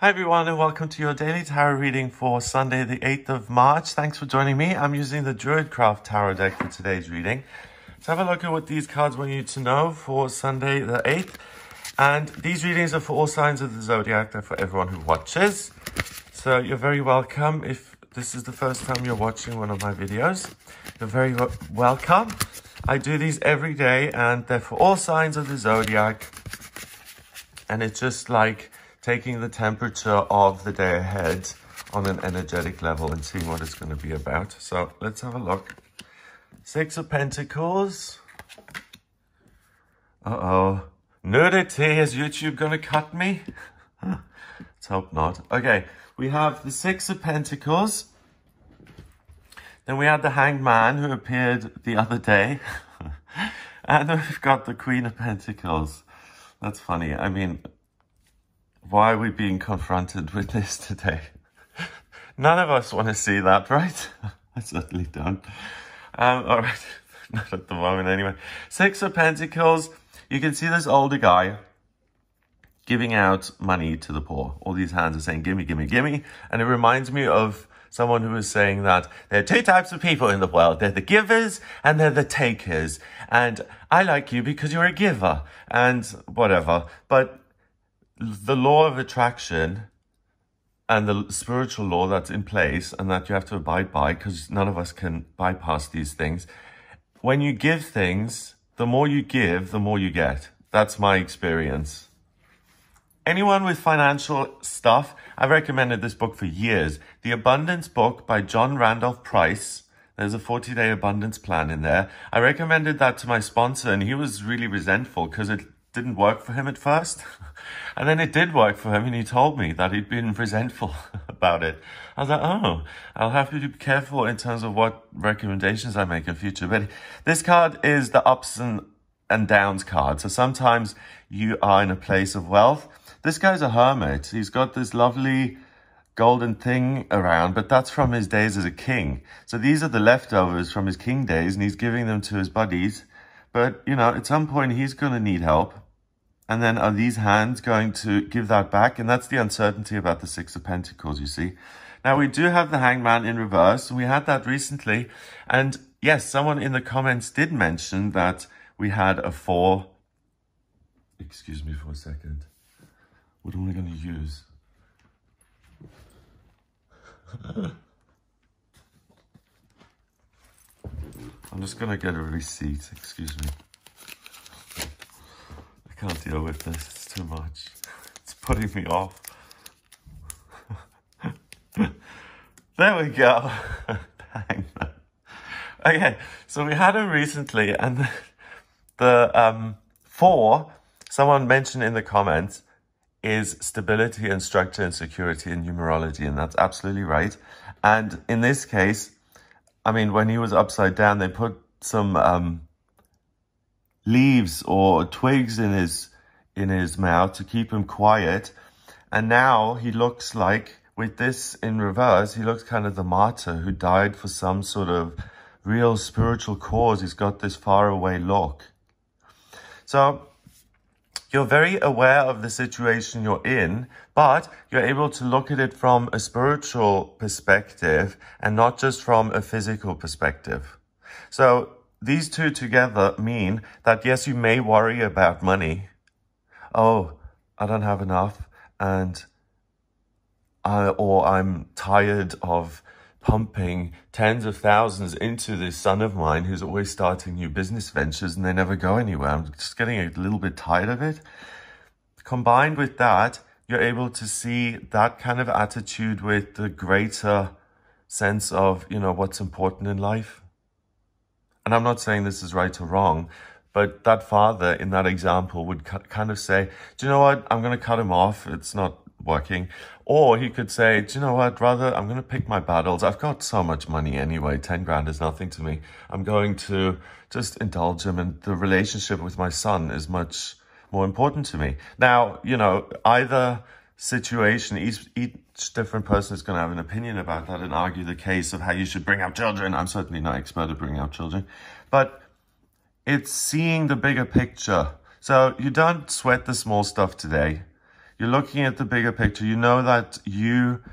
Hi everyone and welcome to your daily tarot reading for Sunday the 8th of March. Thanks for joining me. I'm using the Druidcraft tarot deck for today's reading. Let's have a look at what these cards want you to know for Sunday the 8th. And these readings are for all signs of the zodiac. They're for everyone who watches. So you're very welcome. If this is the first time you're watching one of my videos, you're very welcome. I do these every day and they're for all signs of the zodiac. And it's just like taking the temperature of the day ahead on an energetic level and seeing what it's going to be about. So let's have a look. Six of Pentacles. Uh-oh. Nudity. Is YouTube going to cut me? Let's hope not. Okay, we have the Six of Pentacles. Then we had the Hanged Man who appeared the other day. And then we've got the Queen of Pentacles. That's funny. I mean, why are we being confronted with this today? None of us want to see that, right? I certainly don't. All right, not at the moment anyway. Six of Pentacles. You can see this older guy giving out money to the poor. All these hands are saying, gimme, gimme, gimme. And it reminds me of someone who was saying that there are two types of people in the world. They're the givers and they're the takers. And I like you because you're a giver and whatever. But the law of attraction and the spiritual law that's in place and that you have to abide by, because none of us can bypass these things. When you give things, the more you give, the more you get. That's my experience. Anyone with financial stuff, I've recommended this book for years. The Abundance Book by John Randolph Price. There's a 40-day abundance plan in there. I recommended that to my sponsor and he was really resentful because it didn't work for him at first. And then it did work for him and he told me that he'd been resentful about it. I was like, oh, I'll have to be careful in terms of what recommendations I make in future. But this card is the ups and downs card. So sometimes you are in a place of wealth. This guy's a hermit. He's got this lovely golden thing around, but that's from his days as a king. So these are the leftovers from his king days and he's giving them to his buddies. But, you know, at some point he's going to need help. And then are these hands going to give that back? And that's the uncertainty about the Six of Pentacles, you see. Now, we do have the Hanged Man in reverse. We had that recently. And yes, someone in the comments did mention that we had a 4. Excuse me for a second. What am I going to use? I'm just going to get a receipt. Excuse me. I can't deal with this. It's too much. It's putting me off. There we go. Okay, so we had him recently, and the 4, someone mentioned in the comments, is stability and structure and security in numerology, and that's absolutely right. And in this case, I mean, when he was upside down, they put some leaves or twigs in his mouth to keep him quiet. And now he looks like, with this in reverse, he looks kind of the martyr who died for some sort of real spiritual cause. He's got this faraway look. So you're very aware of the situation you're in, but you're able to look at it from a spiritual perspective and not just from a physical perspective. So these two together mean that, yes, you may worry about money. Oh, I don't have enough, and or I'm tired of pumping tens of thousands into this son of mine who's always starting new business ventures and they never go anywhere. I'm just getting a little bit tired of it. Combined with that, you're able to see that kind of attitude with the greater sense of, you know, what's important in life. And I'm not saying this is right or wrong, but that father in that example would kind of say, do you know what? I'm going to cut him off. It's not working. Or he could say, do you know what? Rather, I'm going to pick my battles. I've got so much money anyway. 10 grand is nothing to me. I'm going to just indulge him. And the relationship with my son is much more important to me. Now, you know, either situation, each different person is going to have an opinion about that and argue the case of how you should bring up children. I'm certainly not expert at bringing up children, but it's seeing the bigger picture. So you don't sweat the small stuff today. You're looking at the bigger picture. You know that you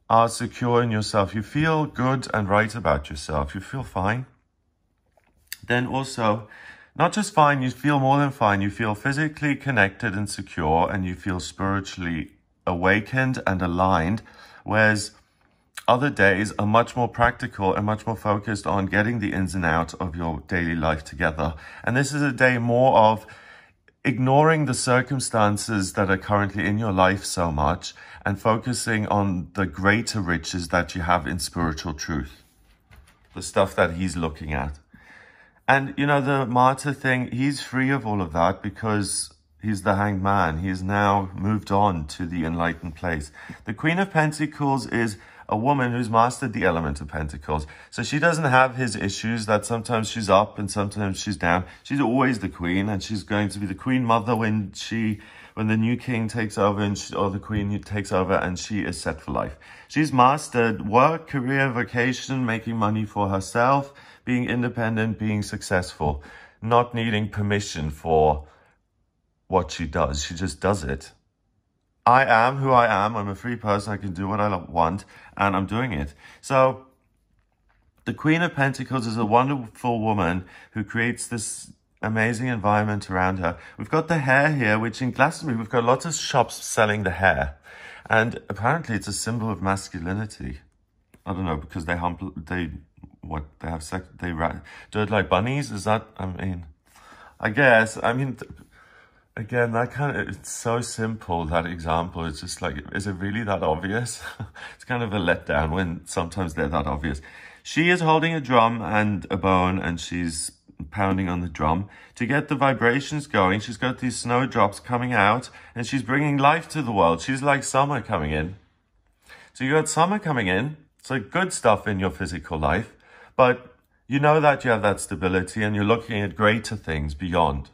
are secure in yourself. You feel good and right about yourself. You feel fine. Then also, not just fine, you feel more than fine. You feel physically connected and secure, and you feel spiritually awakened and aligned, whereas other days are much more practical and much more focused on getting the ins and outs of your daily life together. And this is a day more of ignoring the circumstances that are currently in your life so much and focusing on the greater riches that you have in spiritual truth, the stuff that he's looking at. And, you know, the martyr thing, he's free of all of that because he's the hanged man. He's now moved on to the enlightened place. The Queen of Pentacles is a woman who's mastered the element of Pentacles. So she doesn't have his issues that sometimes she's up and sometimes she's down. She's always the queen, and she's going to be the queen mother when the new king takes over or the queen takes over, and she is set for life. She's mastered work, career, vocation, making money for herself, being independent, being successful, not needing permission for what she does. She just does it. I am who I am. I'm a free person. I can do what I want, and I'm doing it. So the Queen of Pentacles is a wonderful woman who creates this amazing environment around her. We've got the hair here, which in Glastonbury, we've got lots of shops selling the hair. And apparently it's a symbol of masculinity. I don't know, because they have sex, they do it like bunnies? Is that, I guess, again, that it's so simple, that example. It's just like, is it really that obvious? It's kind of a letdown when sometimes they're that obvious. She is holding a drum and a bone, and she's pounding on the drum to get the vibrations going. She's got these snowdrops coming out, and she's bringing life to the world. She's like summer coming in. So you got summer coming in. So good stuff in your physical life, but you know that you have that stability, and you're looking at greater things beyond.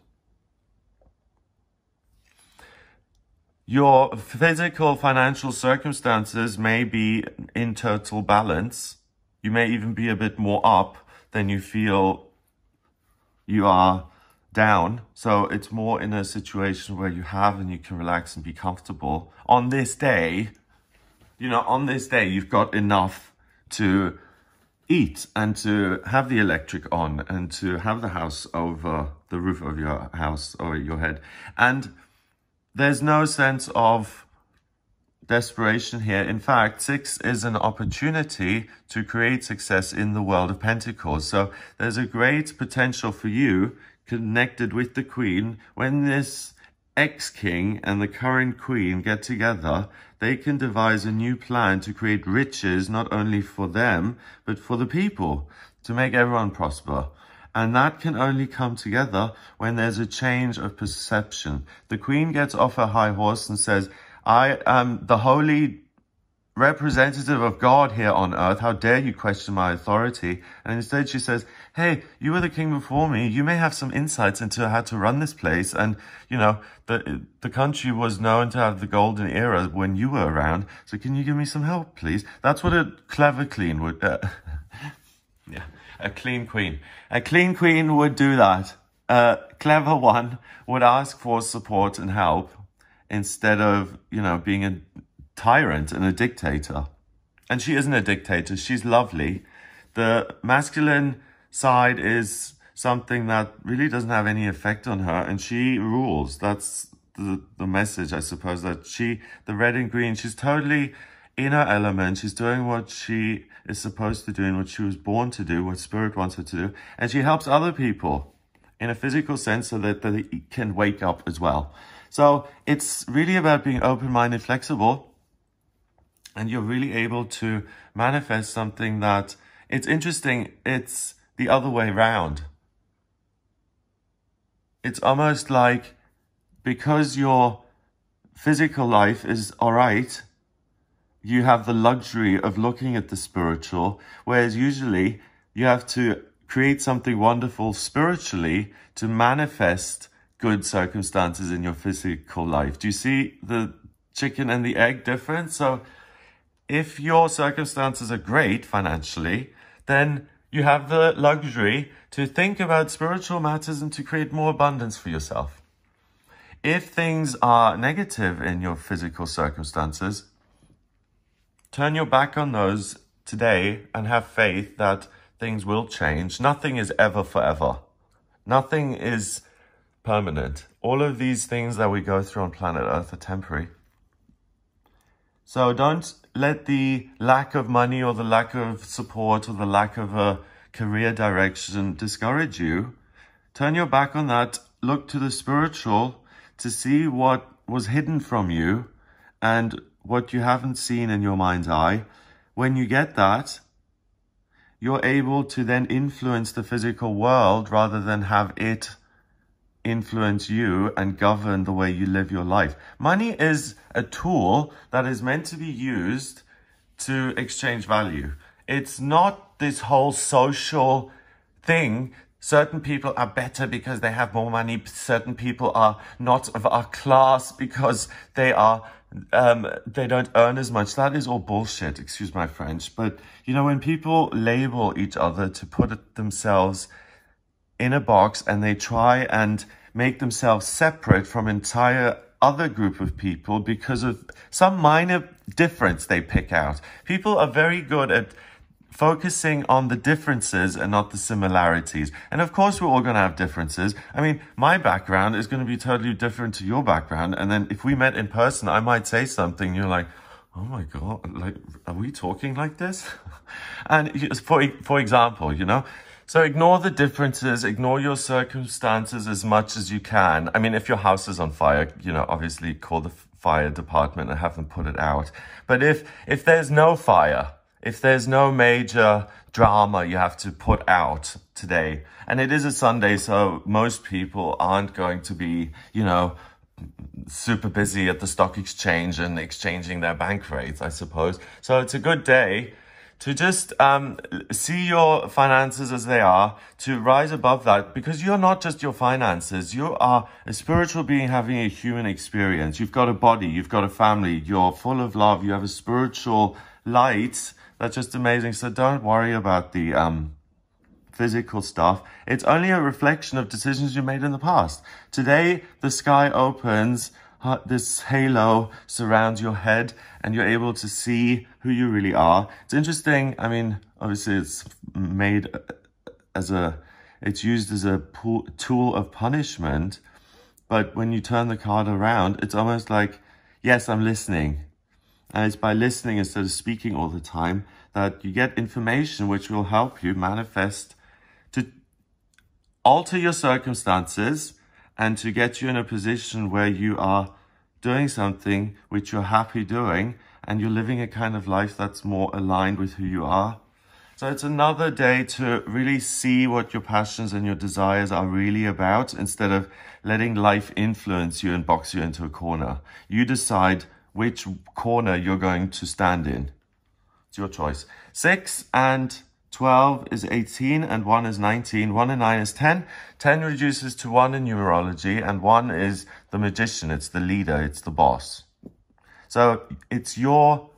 Your physical, financial circumstances may be in total balance. You may even be a bit more up than you feel you are down. So it's more in a situation where you have and you can relax and be comfortable. On this day, you've got enough to eat and to have the electric on and to have the house over the roof of your house over your head. And there's no sense of desperation here. In fact, 6 is an opportunity to create success in the world of Pentacles. So there's a great potential for you connected with the Queen. When this ex-king and the current queen get together, they can devise a new plan to create riches, not only for them, but for the people, to make everyone prosper. And that can only come together when there's a change of perception. The queen gets off her high horse and says, I am the holy representative of God here on earth. How dare you question my authority? And instead she says, hey, you were the king before me. You may have some insights into how to run this place. And, you know, the country was known to have the golden era when you were around. So can you give me some help, please? That's what a clever queen would, a clean queen. A clean queen would do that. A clever one would ask for support and help instead of, you know, being a tyrant and a dictator. And she isn't a dictator. She's lovely. The masculine side is something that really doesn't have any effect on her, and she rules. That's the message, I suppose, that the red and green, she's totally in her element. She's doing what she is supposed to do and what she was born to do, what spirit wants her to do. And she helps other people in a physical sense so that they can wake up as well. So it's really about being open-minded, flexible, and you're really able to manifest something that, it's interesting, it's the other way around. It's almost like, because your physical life is all right, you have the luxury of looking at the spiritual, whereas usually you have to create something wonderful spiritually to manifest good circumstances in your physical life. Do you see the chicken and the egg difference? So if your circumstances are great financially, then you have the luxury to think about spiritual matters and to create more abundance for yourself. if things are negative in your physical circumstances, turn your back on those today and have faith that things will change. Nothing is ever forever. Nothing is permanent. All of these things that we go through on planet Earth are temporary. So don't let the lack of money or the lack of support or the lack of a career direction discourage you. Turn your back on that. Look to the spiritual to see what was hidden from you and what you haven't seen in your mind's eye. When you get that, you're able to then influence the physical world rather than have it influence you and govern the way you live your life. Money is a tool that is meant to be used to exchange value. It's not this whole social thing. Certain people are better because they have more money. Certain people are not of our class because they don't earn as much. That is all bullshit, excuse my French. But, you know, when people label each other to put themselves in a box and they try and make themselves separate from entire other group of people because of some minor difference they pick out. People are very good at focusing on the differences and not the similarities. And of course, we're all going to have differences. I mean, my background is going to be totally different to your background. And then if we met in person, I might say something. You're like, oh my God, like, are we talking like this? And for example, you know, so ignore the differences, ignore your circumstances as much as you can. I mean, if your house is on fire, you know, obviously call the fire department and have them put it out. But if there's no fire, if there's no major drama you have to put out today, and it is a Sunday, so most people aren't going to be, you know, super busy at the stock exchange and exchanging their bank rates, I suppose. So it's a good day to just see your finances as they are, to rise above that, because you're not just your finances. You are a spiritual being having a human experience. You've got a body, you've got a family, you're full of love, you have a spiritual light. That's just amazing. So don't worry about the physical stuff. It's only a reflection of decisions you made in the past. Today, the sky opens, this halo surrounds your head, and you're able to see who you really are. It's interesting. I mean, obviously it's made as it's used as a tool of punishment. But when you turn the card around, it's almost like, yes, I'm listening. And it's by listening instead of speaking all the time that you get information which will help you manifest, to alter your circumstances and to get you in a position where you are doing something which you're happy doing and you're living a kind of life that's more aligned with who you are. So it's another day to really see what your passions and your desires are really about, instead of letting life influence you and box you into a corner. You decide which corner you're going to stand in. It's your choice. 6 and 12 is 18 and 1 is 19. 1 and 9 is 10. 10 reduces to 1 in numerology, and 1 is the magician. It's the leader. It's the boss. So it's you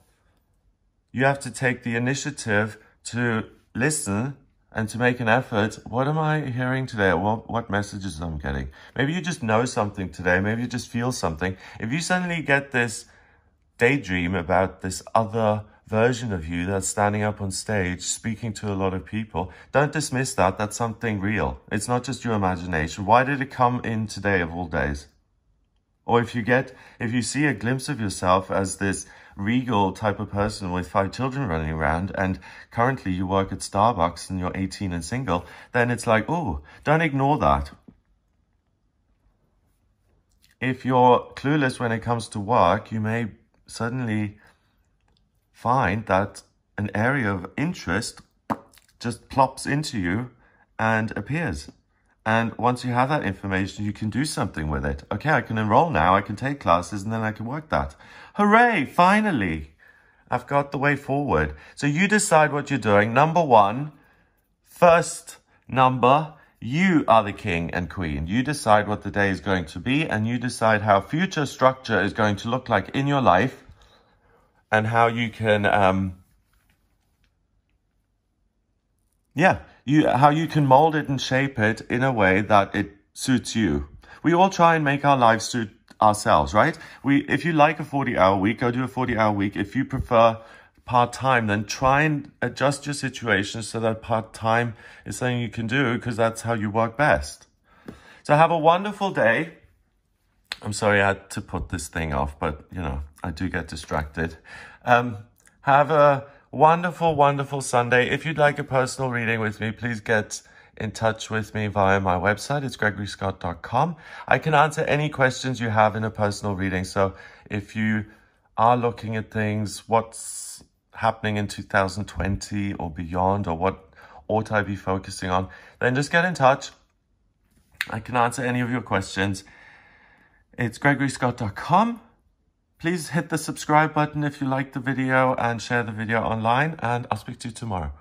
have to take the initiative to listen and to make an effort. What am I hearing today? What messages I'm getting? Maybe you just know something today. Maybe you just feel something. If you suddenly get this daydream about this other version of you that's standing up on stage speaking to a lot of people, don't dismiss that. That's something real. It's not just your imagination. Why did it come in today of all days? Or if you see a glimpse of yourself as this regal type of person with 5 children running around, and currently you work at Starbucks and you're 18 and single, then it's like, oh, don't ignore that. If you're clueless when it comes to work, you may suddenly find that an area of interest just plops into you and appears. And once you have that information, you can do something with it. Okay, I can enroll now, I can take classes, and then I can work that. Hooray, finally! I've got the way forward. So you decide what you're doing. Number 1, first number, you are the king and queen. You decide what the day is going to be, and you decide how future structure is going to look like in your life, and how you can, how you can mold it and shape it in a way that it suits you. We all try and make our lives suit ourselves, right? If you like a 40-hour week, go do a 40-hour week. If you prefer part-time, then try and adjust your situation so that part-time is something you can do, because that's how you work best. So have a wonderful day. I'm sorry I had to put this thing off, but, you know, I do get distracted. Have a wonderful, wonderful Sunday. If you'd like a personal reading with me, please get in touch with me via my website. It's gregoryscott.com. I can answer any questions you have in a personal reading. So if you are looking at things, what's happening in 2020 or beyond, or what ought I be focusing on, then just get in touch. I can answer any of your questions. It's gregoryscott.com. Please hit the subscribe button if you like the video and share the video online, and I'll speak to you tomorrow.